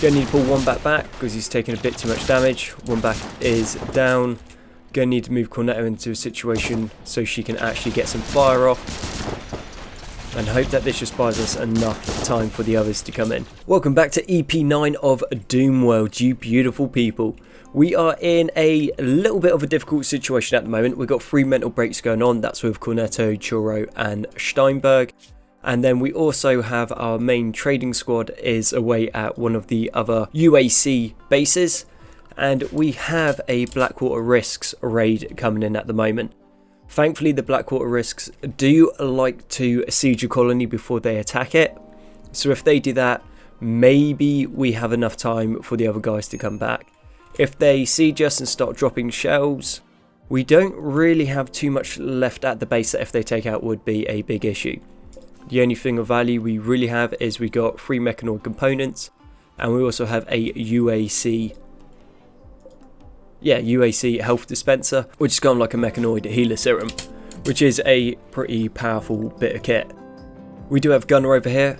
Gonna need to pull Wombat back because he's taking a bit too much damage. Wombat is down. Gonna need to move Cornetto into a situation so she can actually get some fire off. And hope that this just buys us enough time for the others to come in. Welcome back to EP9 of Doomworld, you beautiful people. We are in a little bit of a difficult situation at the moment. We've got 3 mental breaks going on. That's with Cornetto, Churro and Steinberg. And then we also have our main trading squad is away at one of the other UAC bases. And we have a Blackwater Risks raid coming in at the moment. Thankfully, the Blackwater Risks do like to siege a colony before they attack it. So if they do that, maybe we have enough time for the other guys to come back. If they siege us and start dropping shells, we don't really have too much left at the base that if they take out would be a big issue. The only thing of value we really have is we got 3 mechanoid components, and we also have a UAC health dispenser, which is kind of like a mechanoid healer serum, which is a pretty powerful bit of kit. We do have Gunner over here,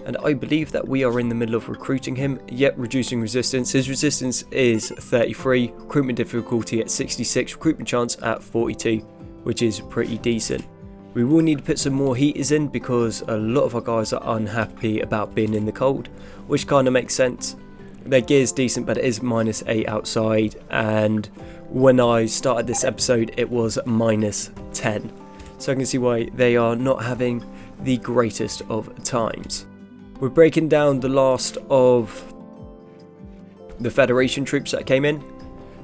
and I believe that we are in the middle of recruiting him, yet reducing resistance. His resistance is 33, recruitment difficulty at 66, recruitment chance at 42, which is pretty decent. We will need to put some more heaters in because a lot of our guys are unhappy about being in the cold, which kind of makes sense. Their gear is decent, but it is -8 outside, and when I started this episode it was -10, so I can see why they are not having the greatest of times. We're breaking down the last of the Federation troops that came in.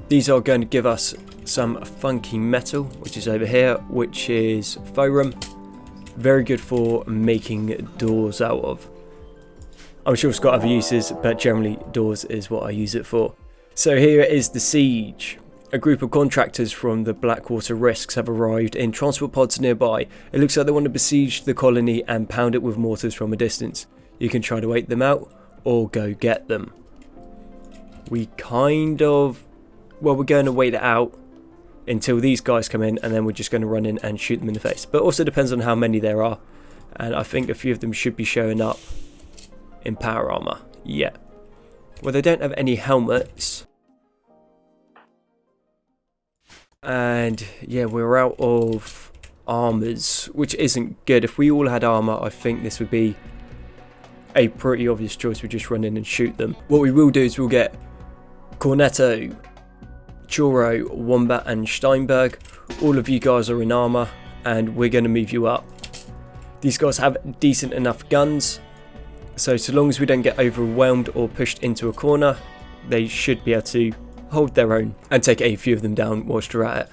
These are going to give us some funky metal, which is over here, which is forum, very good for making doors out of. I'm sure it's got other uses, but generally doors is what I use it for. So here is the siege. A group of contractors from the Blackwater Risks have arrived in transport pods nearby. It looks like they want to besiege the colony and pound it with mortars from a distance. You can try to wait them out or go get them. We're going to wait it out until these guys come in, and then we're just going to run in and shoot them in the face. But also depends on how many there are, and I think a few of them should be showing up in power armor. Yeah. Well, they don't have any helmets. And yeah, we're out of armors, which isn't good. If we all had armor, I think this would be a pretty obvious choice. We just run in and shoot them. What we will do is we'll get Cornetto, Churro, Wombat and Steinberg. All of you guys are in armor, and we're going to move you up. These guys have decent enough guns, so long as we don't get overwhelmed or pushed into a corner, they should be able to hold their own and take a few of them down whilst you're at it.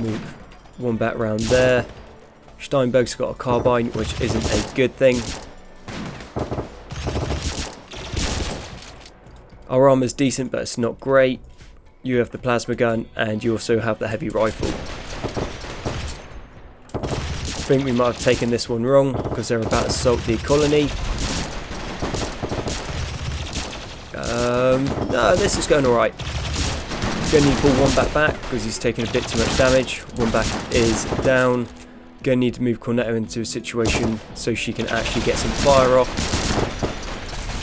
Move Wombat round there. Steinberg's got a carbine, which isn't a good thing. Our armor's decent, but it's not great. You have the plasma gun, and you also have the heavy rifle. I think we might have taken this one wrong because they're about to assault the colony. No, this is going alright. Gonna need to pull Wombat back because he's taking a bit too much damage. Wombat is down. Gonna need to move Cornetto into a situation so she can actually get some fire off.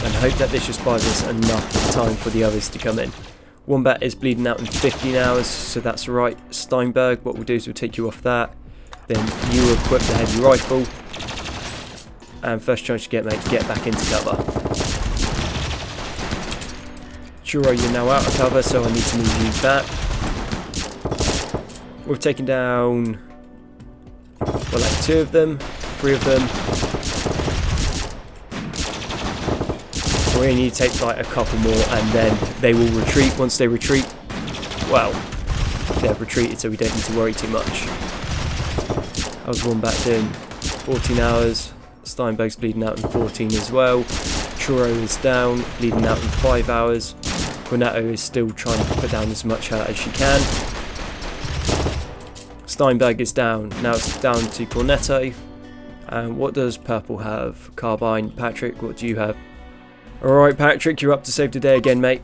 And hope that this just buys us enough time for the others to come in. Wombat is bleeding out in 15 hours, so that's right. Steinberg, what we'll do is we'll take you off that. Then you equip the heavy rifle. And first chance you get, mate, get back into cover. Churro, you're now out of cover, so I need to move you back. We've taken down, well, like 2 of them, 3 of them. We only need to take like a couple more, and then they will retreat. Once they retreat, well, they've retreated, so we don't need to worry too much. How's Wombat doing? 14 hours. Steinberg's bleeding out in 14 as well. Churro is down, bleeding out in 5 hours. Cornetto is still trying to put down as much hurt as she can. Steinberg is down. Now it's down to Cornetto. And what does Purple have? Carbine. Patrick, what do you have? Alright, Patrick, you're up to save the day again, mate.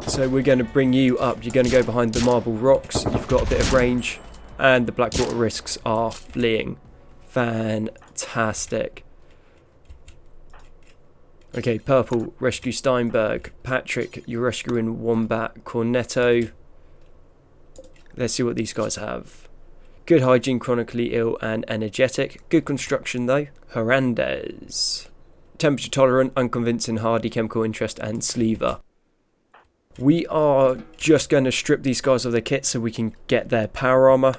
So we're going to bring you up. You're going to go behind the marble rocks. You've got a bit of range. And the Blackwater Risks are fleeing. Fantastic. Okay, purple, rescue Steinberg. Patrick, you're rescuing Wombat. Cornetto. Let's see what these guys have. Good hygiene, chronically ill and energetic. Good construction though. Hernandez. Temperature tolerant, unconvincing, hardy, chemical interest and sleever. We are just going to strip these guys of their kit so we can get their power armor.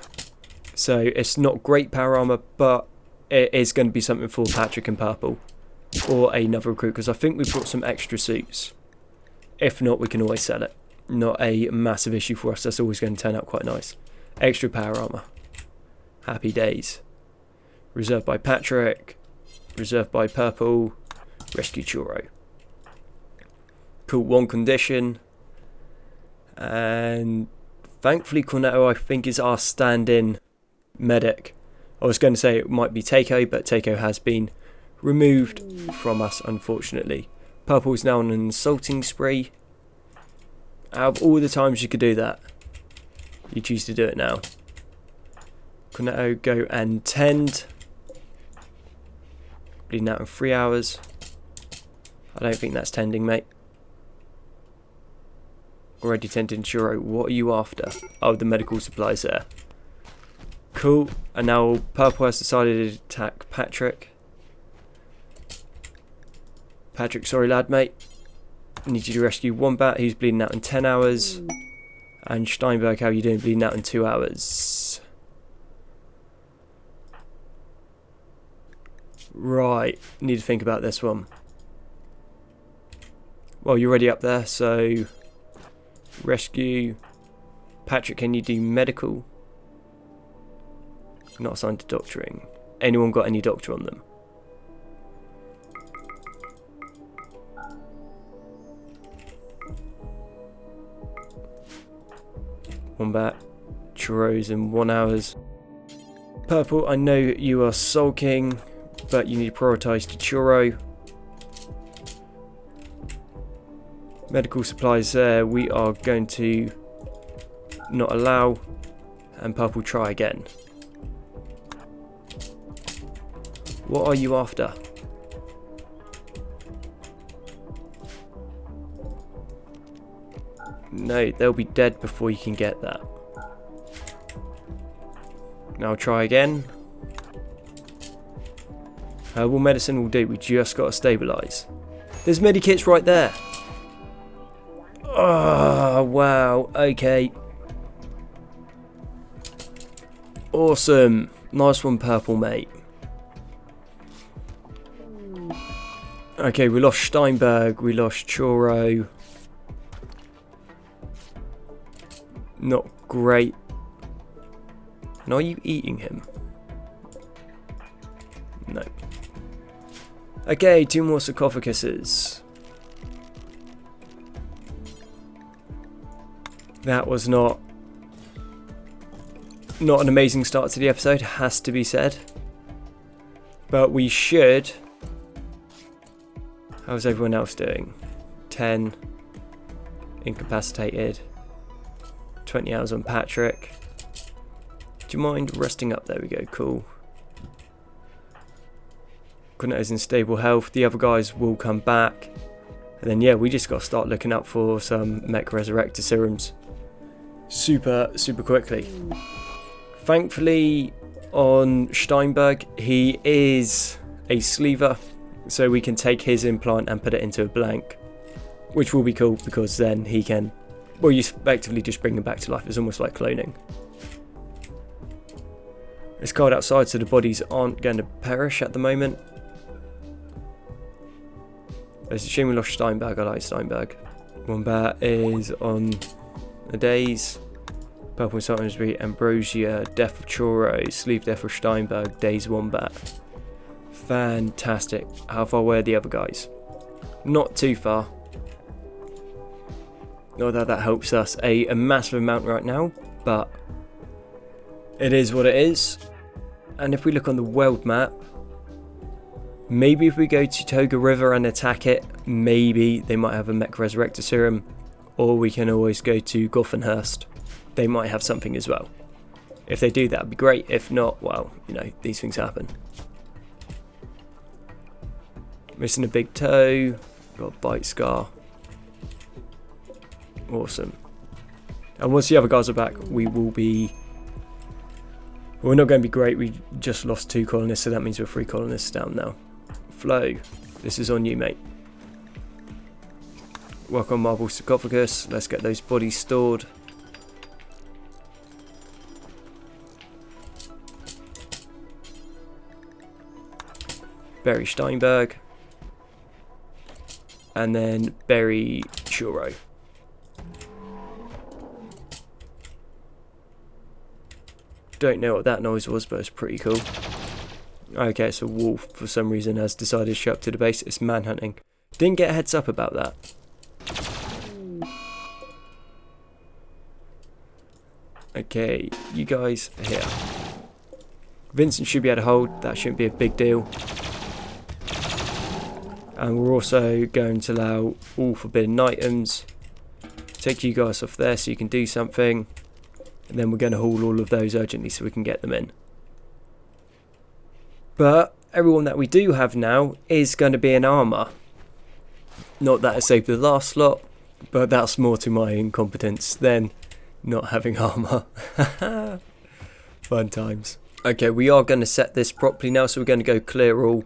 So it's not great power armor, but it is going to be something for Patrick and purple. Or another recruit, because I think we've got some extra suits. If not, we can always sell it. Not a massive issue for us. That's always going to turn out quite nice. Extra power armor. Happy days. Reserved by Patrick. Reserved by purple. Rescue Churro. Cool, 1 condition. And thankfully Cornetto, I think, is our stand-in medic. I was going to say it might be Takeo, but Takeo has been removed from us, unfortunately. Purple is now on an assaulting spree. Out of all the times you could do that, you choose to do it now. Cornetto, go and tend. Bleeding out in 3 hours. I don't think that's tending, mate. Already tending Churro. What are you after? Oh, the medical supplies there. Cool. And now purple has decided to attack Patrick. Patrick, sorry lad, mate. I need you to rescue Wombat, who's bleeding out in 10 hours. And Steinberg, how are you doing? Bleeding out in 2 hours. Right, need to think about this one. Well, you're already up there, so rescue. Patrick, can you do medical? Not assigned to doctoring. Anyone got any doctor on them? Wombat, churros in 1 hour. Purple, I know you are sulking, but you need to prioritise to churro. Medical supplies there, we are going to not allow. And purple, try again. What are you after? No, they'll be dead before you can get that. Now try again. Herbal medicine will do, we just got to stabilise. There's medikits right there. Oh, wow, okay. Awesome. Nice one, purple, mate. Okay, we lost Steinberg, we lost Churro. Not great. And are you eating him? No. Okay, 2 more sarcophaguses. That was not an amazing start to the episode, has to be said. But we should. How's everyone else doing? 10. Incapacitated. 20 hours on Patrick. Do you mind resting up? There we go, cool. Cornetto's in stable health. The other guys will come back. And then, yeah, we just got to start looking up for some Mech Resurrector serums. Super quickly. Thankfully, on Steinberg, he is a sleever. So we can take his implant and put it into a blank. Which will be cool, because then he can... Well, you effectively just bring him back to life. It's almost like cloning. It's cold outside, so the bodies aren't going to perish at the moment. It's a shame we lost Steinberg. I like Steinberg. Wombat is on the days. Purple Salisbury, Ambrosia, Death of Churro, Sleeve Death of Steinberg, Days Wombat. Fantastic. How far away are the other guys? Not too far. Although that helps us a massive amount right now, but it is what it is. And if we look on the world map, maybe if we go to Toga River and attack it, maybe they might have a Mech Resurrector serum, or we can always go to Gothenhurst. They might have something as well. If they do, that'd be great. If not, well, you know, these things happen. Missing a big toe. Got a bite scar. Awesome. And once the other guys are back, we will be... We're not going to be great. We just lost 2 colonists, so that means we're 3 colonists down now. Flo, this is on you, mate. Work on marble sarcophagus. Let's get those bodies stored. Bury Steinberg. And then bury Churro. Don't know what that noise was, but it's pretty cool. Okay, so Wolf for some reason has decided to show up to the base. It's manhunting. Didn't get a heads up about that. Okay, you guys are here. Vincent should be able to hold. That shouldn't be a big deal. And we're also going to allow all forbidden items. Take you guys off there so you can do something. And then we're going to haul all of those urgently so we can get them in. But everyone that we do have now is going to be in armour. Not that I saved the last slot, but that's more to my incompetence than not having armour. Fun times. Okay, we are going to set this properly now, so we're going to go clear all,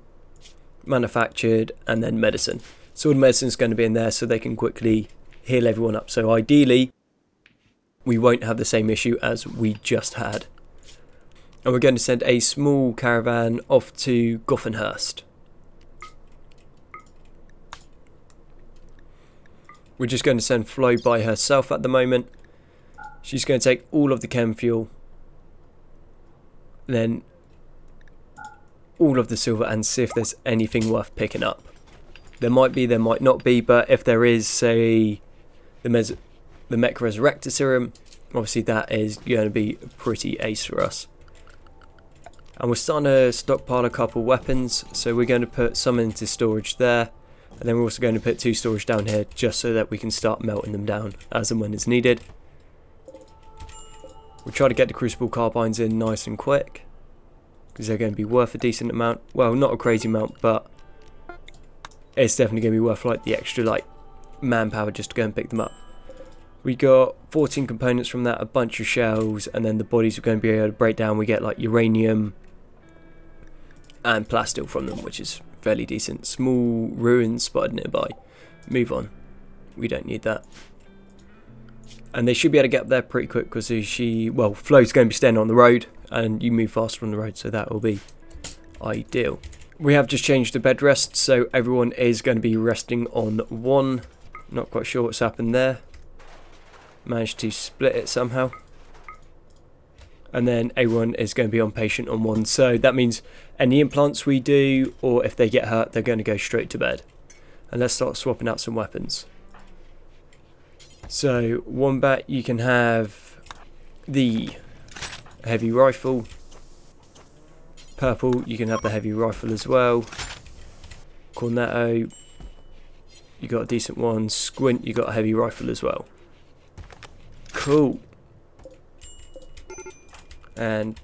manufactured, and then medicine. So all the medicine is going to be in there so they can quickly heal everyone up. So ideally, we won't have the same issue as we just had. And we're going to send a small caravan off to Gothenhurst. We're just going to send Flo by herself at the moment. She's going to take all of the chem fuel. Then all of the silver and see if there's anything worth picking up. There might be, there might not be, but if there is, say, the Mech Resurrector Serum, obviously that is going to be pretty ace for us. And we're starting to stockpile a couple weapons, so we're going to put some into storage there, and then we're also going to put 2 storage down here just so that we can start melting them down as and when is needed. We'll try to get the Crucible Carbines in nice and quick, because they're going to be worth a decent amount. Well, not a crazy amount, but it's definitely going to be worth like the extra like manpower just to go and pick them up. We got 14 components from that, a bunch of shells, and then the bodies are going to be able to break down. We get like uranium and plastil from them, which is fairly decent. Small ruins spotted nearby. Move on. We don't need that. And they should be able to get up there pretty quick because Flo's going to be staying on the road and you move faster on the road, so that will be ideal. We have just changed the bed rest, so everyone is going to be resting on 1. Not quite sure what's happened there. Managed to split it somehow. And then everyone is going to be on patient on 1. So that means any implants we do, or if they get hurt, they're going to go straight to bed. And let's start swapping out some weapons. So Wombat, you can have the heavy rifle. Purple, you can have the heavy rifle as well. Cornetto, you got a decent one. Squint, you got a heavy rifle as well. Cool. And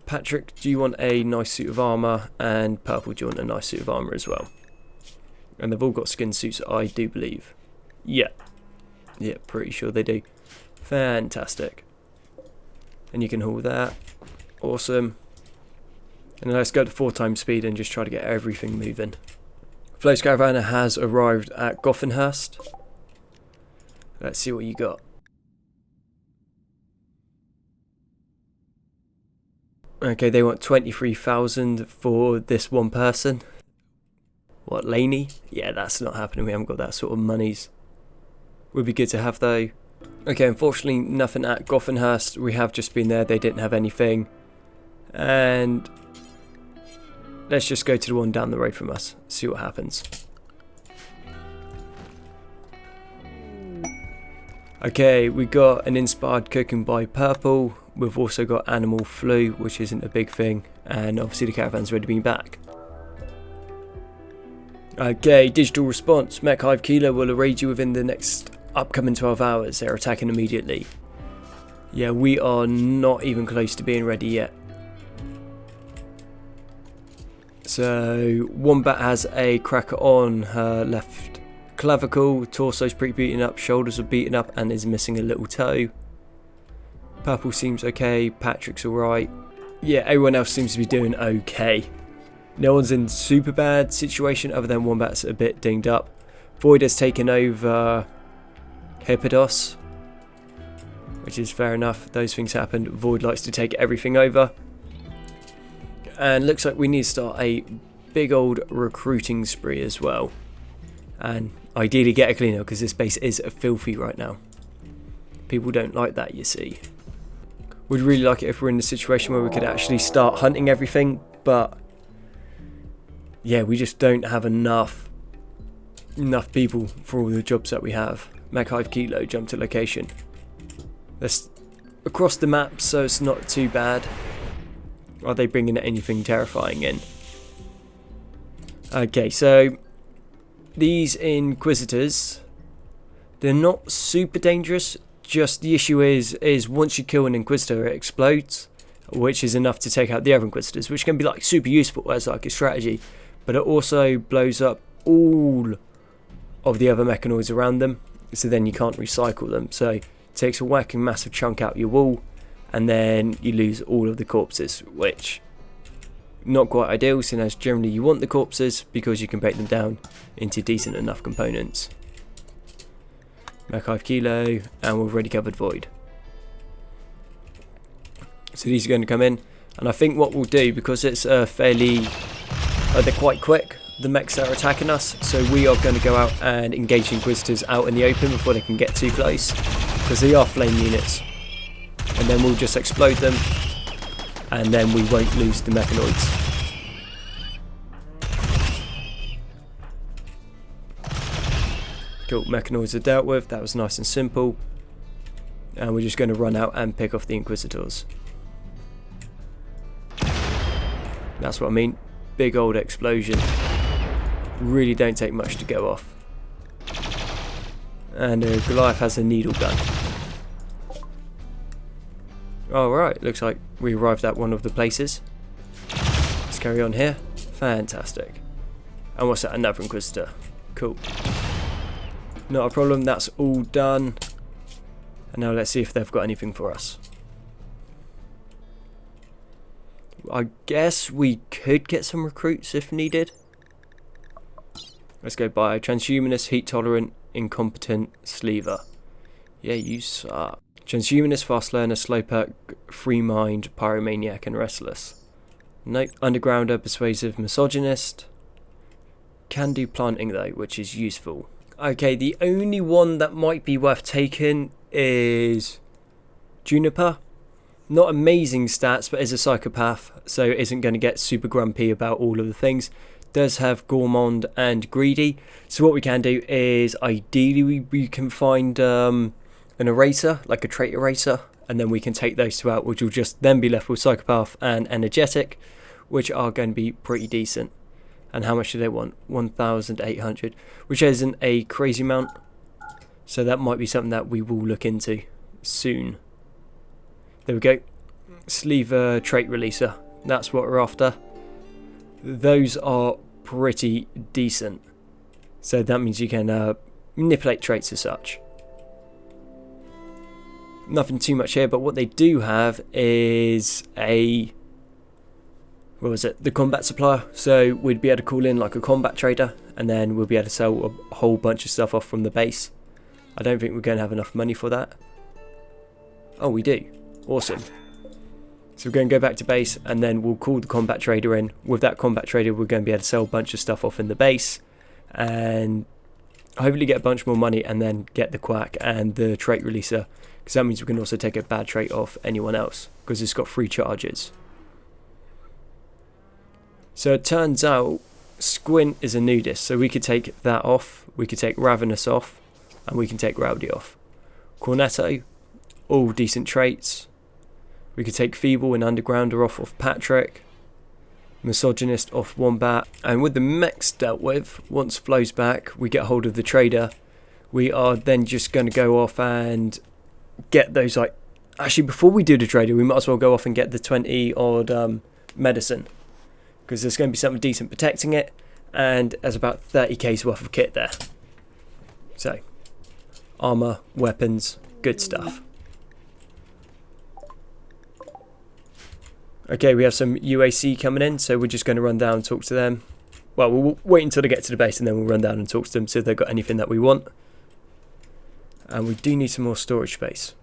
Patrick, do you want a nice suit of armour? And Purple, do you want a nice suit of armour as well? And they've all got skin suits, I do believe. Yeah. Yeah, pretty sure they do. Fantastic. And you can haul that. Awesome. And then let's go to 4 times speed and just try to get everything moving. Flo's caravan has arrived at Gothenhurst. Let's see what you got. Okay, they want 23,000 for this one person. What, Laney? Yeah, that's not happening. We haven't got that sort of monies. Would be good to have though. Okay, unfortunately nothing at Gothenhurst. We have just been there, they didn't have anything. And let's just go to the one down the road from us, see what happens. Okay, we got an inspired cooking by Purple. We've also got animal flu, which isn't a big thing. And obviously the caravan's ready to be back. Okay, digital response. Mech Hive Kilo will raid you within the next upcoming 12 hours. They're attacking immediately. Yeah, we are not even close to being ready yet. So Wombat has a crack on her left clavicle, torso's pretty beaten up, shoulders are beaten up and is missing a little toe. Purple seems okay, Patrick's alright. Yeah, everyone else seems to be doing okay. No one's in super bad situation other than Wombat's a bit dinged up. Void has taken over Hippodos, which is fair enough. Those things happen. Void likes to take everything over. And looks like we need to start a big old recruiting spree as well. And ideally get a cleaner because this base is filthy right now. People don't like that, you see. Would really like it if we're in a situation where we could actually start hunting everything, but yeah, we just don't have enough people for all the jobs that we have. Mech Hive Kilo, jump to location. That's across the map, so it's not too bad. Are they bringing anything terrifying in? Okay, so these Inquisitors, they're not super dangerous. Just the issue is once you kill an Inquisitor, it explodes, which is enough to take out the other Inquisitors, which can be like super useful as like a strategy. But it also blows up all of the other mechanoids around them, so then you can't recycle them. So it takes a whacking massive chunk out your wall, and then you lose all of the corpses, which not quite ideal, since as generally you want the corpses because you can break them down into decent enough components. Mech Hive Kilo, and we've already covered Void. So these are going to come in, and I think what we'll do, because it's fairly, they're quite quick, the mechs that are attacking us, so we are going to go out and engage the Inquisitors out in the open before they can get too close, because they are flame units. And then we'll just explode them, and then we won't lose the mechanoids. Cool, mechanoids are dealt with, that was nice and simple. And we're just going to run out and pick off the Inquisitors. That's what I mean, big old explosion. Really don't take much to go off. And Goliath has a needle gun. Alright, looks like we arrived at one of the places. Let's carry on here. Fantastic. And what's that? Another Inquisitor. Cool. Not a problem, that's all done. And now let's see if they've got anything for us. I guess we could get some recruits if needed. Let's go by transhumanist, heat tolerant, incompetent, sleever. Yeah, you suck. Transhumanist, fast learner, slowpoke, free mind, pyromaniac, and restless. Nope. Undergrounder, persuasive, misogynist. Can do planting though, which is useful. Okay, the only one that might be worth taking is Juniper. Not amazing stats, but is a psychopath, so isn't going to get super grumpy about all of the things. Does have gourmand and greedy. So what we can do is ideally we can find an eraser, like a trait eraser, and then we can take those two out, which will just then be left with psychopath and energetic, which are going to be pretty decent. And how much do they want? 1,800, which isn't a crazy amount. So that might be something that we will look into soon. There we go. Sleeve trait releaser. That's what we're after. Those are pretty decent. So that means you can manipulate traits as such. Nothing too much here, but what they do have is a... what was it? The combat supplier. So we'd be able to call in like a combat trader, and then we'll be able to sell a whole bunch of stuff off from the base. I don't think we're going to have enough money for that. Oh, we do. Awesome. So we're going to go back to base, and then we'll call the combat trader in. With that combat trader, we're going to be able to sell a bunch of stuff off in the base, and hopefully get a bunch more money, and then get the quack and the trait releaser, because that means we can also take a bad trait off anyone else, because it's got free charges. So it turns out Squint is a nudist, so we could take that off, we could take Ravenous off, and we can take Rowdy off. Cornetto, all decent traits. We could take Feeble and Undergrounder off of Patrick. Misogynist off Wombat. And with the mechs dealt with, once Flow's back, we get hold of the trader. We are then just going to go off and get those, like... Actually, before we do the trader, we might as well go off and get the 20 odd medicine. because there's going to be something decent protecting it, and there's about 30k's worth of kit there. So, armour, weapons, good stuff. Okay, we have some UAC coming in, so we're just going to run down and talk to them. Well, we'll wait until they get to the base and then we'll run down and talk to them, see if they've got anything that we want. And we do need some more storage space.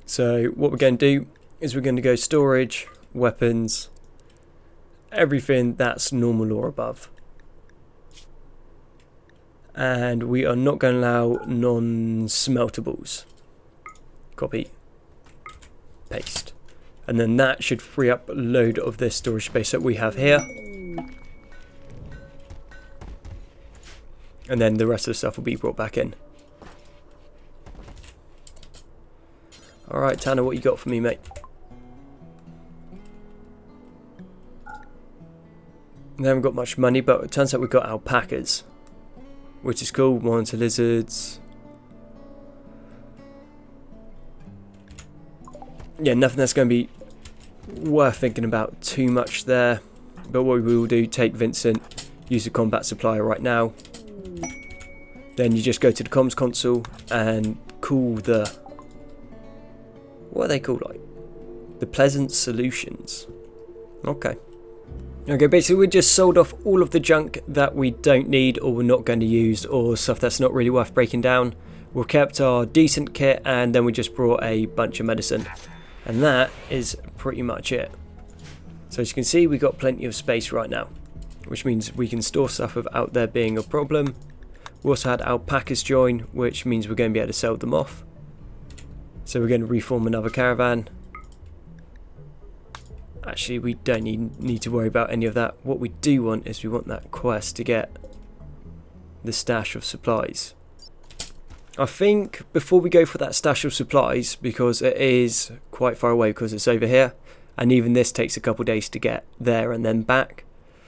So what we're going to do is we're going to go storage, weapons, everything that's normal or above. And we are not going to allow non-smeltables. Copy, paste. And then that should free up a load of this storage space that we have here. And then the rest of the stuff will be brought back in. Alright, Tanner, what you got for me, mate? They haven't got much money, but it turns out we've got alpacas, which is cool. Monitor lizards. Yeah, nothing that's going to be worth thinking about too much there. But what we will do, take Vincent, use the combat supplier right now. Then you just go to the comms console and call the... What are they called, like? The Pleasant Solutions. Okay. Okay, basically we just sold off all of the junk that we don't need or we're not going to use, or stuff that's not really worth breaking down. We've kept our decent kit, and then we just brought a bunch of medicine. And that is pretty much it. So as you can see, we've got plenty of space right now, which means we can store stuff without there being a problem. We also had alpacas join, which means we're going to be able to sell them off. So we're going to reform another caravan. Actually, we don't need to worry about any of that. What we do want is we want that quest to get the stash of supplies. I think before we go for that stash of supplies, because it is quite far away because it's over here, and even this takes a couple days to get there and then back.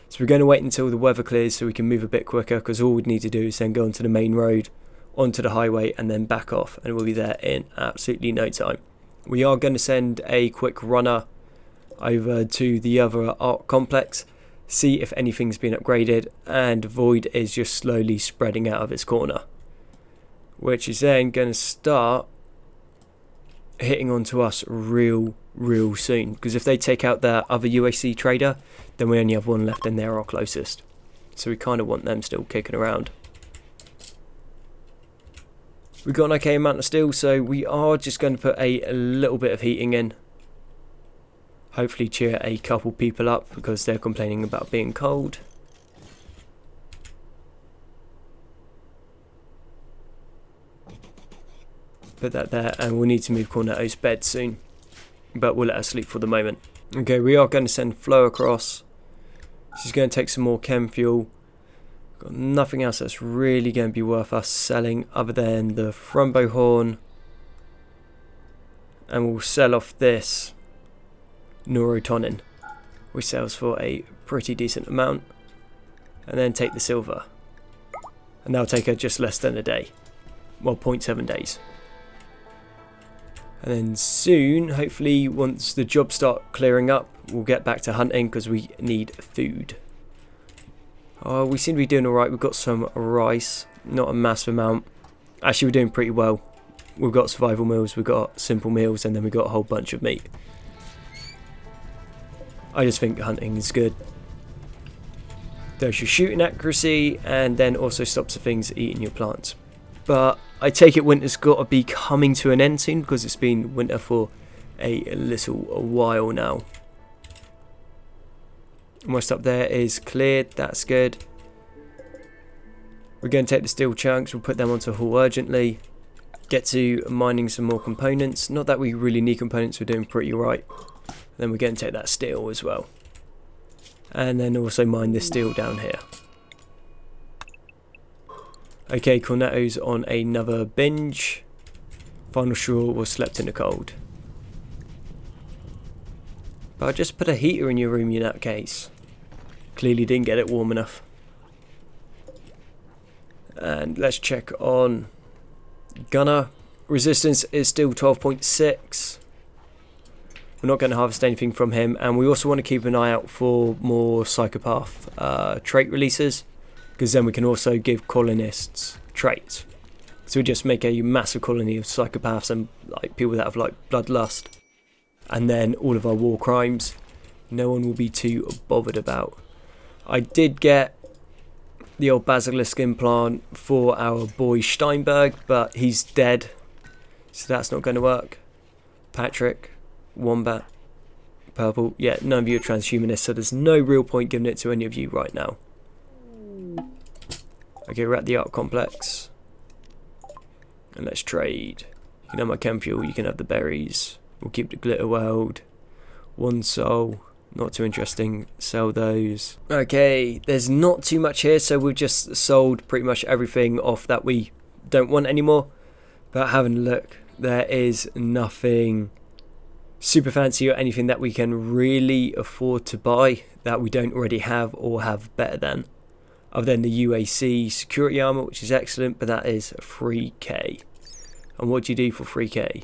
So we're going to wait until the weather clears so we can move a bit quicker, because all we'd need to do is then go onto the main road, onto the highway, and then back off, and we'll be there in absolutely no time. We are going to send a quick runner over to the other art complex, see if anything's been upgraded, and Void is just slowly spreading out of its corner, which is then going to start hitting onto us real soon, because if they take out their other UAC trader, then we only have one left and they're our closest, so we kind of want them still kicking around. We've got an okay amount of steel, so we are just going to put a little bit of heating in, hopefully cheer a couple people up because they're complaining about being cold. Put that there, and we'll need to move Cornetto's bed soon, but we'll let her sleep for the moment. Okay, we are going to send Flo across. She's going to take some more chem fuel. Got nothing else that's really going to be worth us selling other than the Frumbo horn, and we'll sell off this Neurotonin, which sells for a pretty decent amount, and then take the silver, and that'll take her just less than a day, well, 0.7 days. And then soon, hopefully once the jobs start clearing up, we'll get back to hunting because we need food. Oh, we seem to be doing alright. We've got some rice, not a massive amount. Actually, we're doing pretty well. We've got survival meals, we've got simple meals, and then we've got a whole bunch of meat. I just think hunting is good. There's your shooting accuracy, and then also stops the things eating your plants. But I take it winter's got to be coming to an end soon, because it's been winter for a little while now. Most up there is cleared, that's good. We're going to take the steel chunks, we'll put them onto haul urgently. Get to mining some more components. Not that we really need components, we're doing pretty right. Then we're going to take that steel as well. And then also mine this steel down here. Okay, Cornetto's on another binge. Final straw was slept in the cold. But I just put a heater in your room, you nutcase. Clearly didn't get it warm enough. And let's check on Gunner. Resistance is still 12.6. We're not going to harvest anything from him, and we also want to keep an eye out for more psychopath trait releases, because then we can also give colonists traits. So we just make a massive colony of psychopaths and like people that have like bloodlust, and then all of our war crimes no one will be too bothered about. I did get the old basilisk implant for our boy Steinberg, but he's dead, so that's not going to work. Patrick, Wombat, Purple, yeah, none of you are transhumanists, so there's no real point giving it to any of you right now. Okay, we're at the art complex, and let's trade. You can have my chem fuel, you can have the berries. We'll keep the glitter world. 1 soul, not too interesting, sell those. Okay, there's not too much here, so we've just sold pretty much everything off that we don't want anymore. But having a look, there is nothing super fancy or anything that we can really afford to buy that we don't already have or have better than. Other than the UAC security armor, which is excellent, but that is 3k. And what do you do for 3k?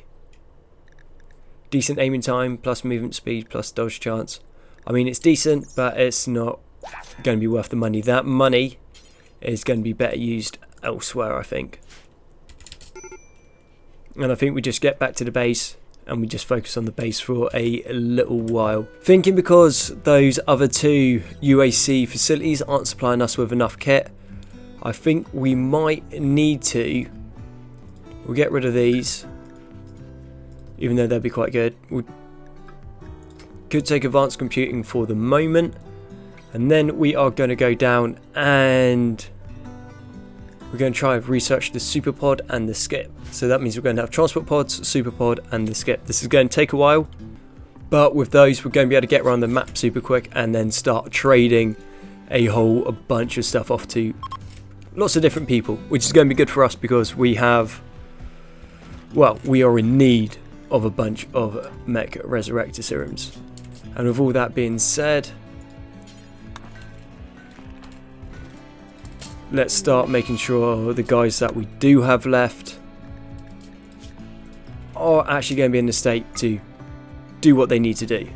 Decent aiming time, plus movement speed, plus dodge chance. I mean, it's decent, but it's not going to be worth the money. That money is going to be better used elsewhere, I think. And I think we just get back to the base, and we just focus on the base for a little while. Thinking because those other 2 UAC facilities aren't supplying us with enough kit, I think we might need to. We'll get rid of these, even though they'll be quite good. We could take advanced computing for the moment, and then we are going to go down and we're going to try and research the superpod and the skip. So that means we're going to have transport pods, superpod, and the skip. This is going to take a while, but with those we're going to be able to get around the map super quick and then start trading a bunch of stuff off to lots of different people, which is going to be good for us because we have, well, we are in need of a bunch of mech resurrector serums. And with all that being said, let's start making sure the guys that we do have left are actually going to be in the state to do what they need to do.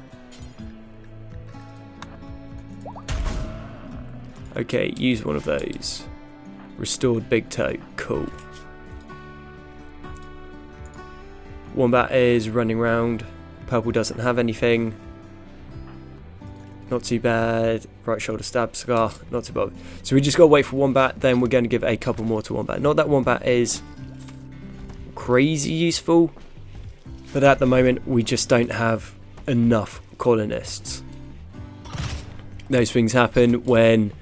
Okay, use one of those. Restored big toe, cool. Wombat is running around. Purple doesn't have anything. Not too bad. Right shoulder stab scar, not too bad. So we just got to wait for Wombat, then we're going to give a couple more to Wombat. Not that Wombat is crazy useful, but at the moment we just don't have enough colonists. Those things happen when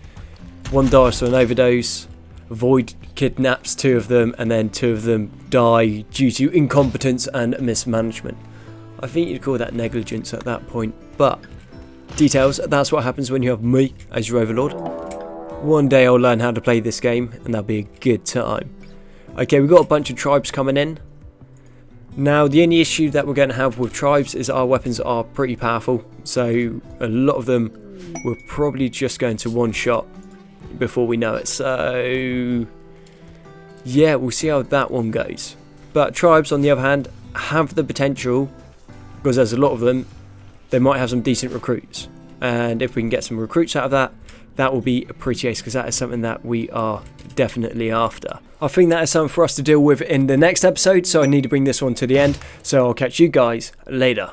one dies to an overdose, Void kidnaps 2 of them, and then 2 of them die due to incompetence and mismanagement. I think you'd call that negligence at that point, but details, that's what happens when you have me as your overlord. One day I'll learn how to play this game, and that'll be a good time. Okay, we've got a bunch of tribes coming in. Now, the only issue that we're going to have with tribes is our weapons are pretty powerful, so a lot of them we're probably just going to one-shot before we know it. So yeah, we'll see how that one goes. But tribes, on the other hand, have the potential, because there's a lot of them, they might have some decent recruits. And if we can get some recruits out of that, that will be a pretty ace, because that is something that we are definitely after. I think that is something for us to deal with in the next episode, so I need to bring this one to the end. So I'll catch you guys later.